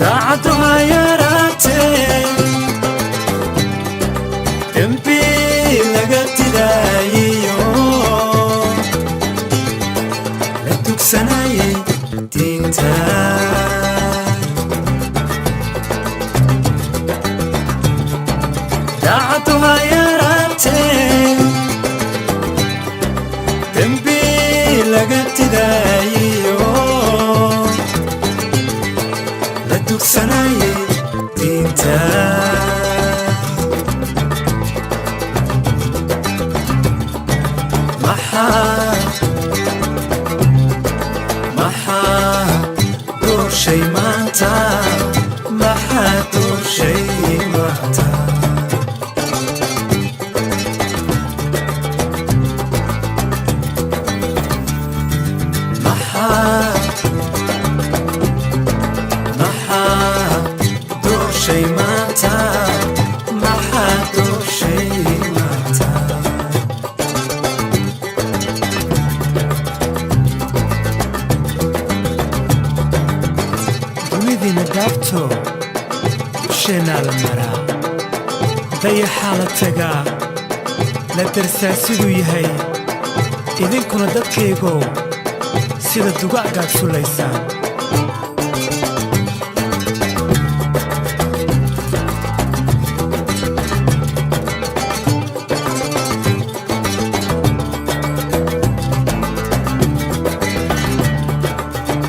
daacadduha yaraatee dembi laga didaayiyo la dugsanayay diinta daacadduha yaraatee dembi laga didaayiyo la dugsanayay diinta maxaa doorshay maanta maxaa doorshay maanta maxaa doorshay maanta maxaa doorshay maanta dunidina gaabto dusheenaa la maraa dayaxaa la tagaa la darsaa siduu yahay idinkuna dadkaygow sida dugacgaad fulaysaan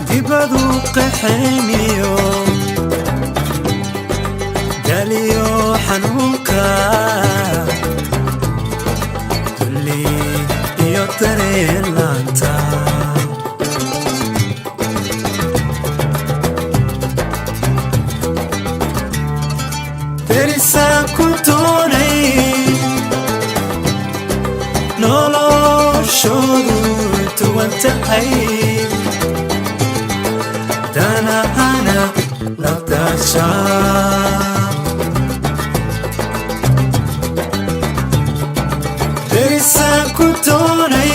dibadu qaxayniyo daliyo xanuunka dulli iyo dareen laanta derisaan ku doonay noloshoodu duwan tahay danahana la daashaa derisaan ku doonay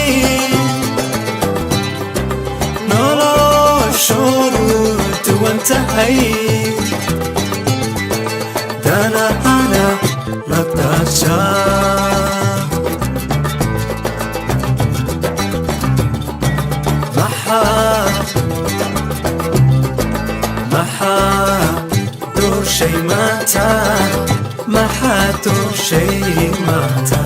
noloshoodu duwan tahay danahana la daashaa maxaa doorshay maanta maxaa doorshay maanta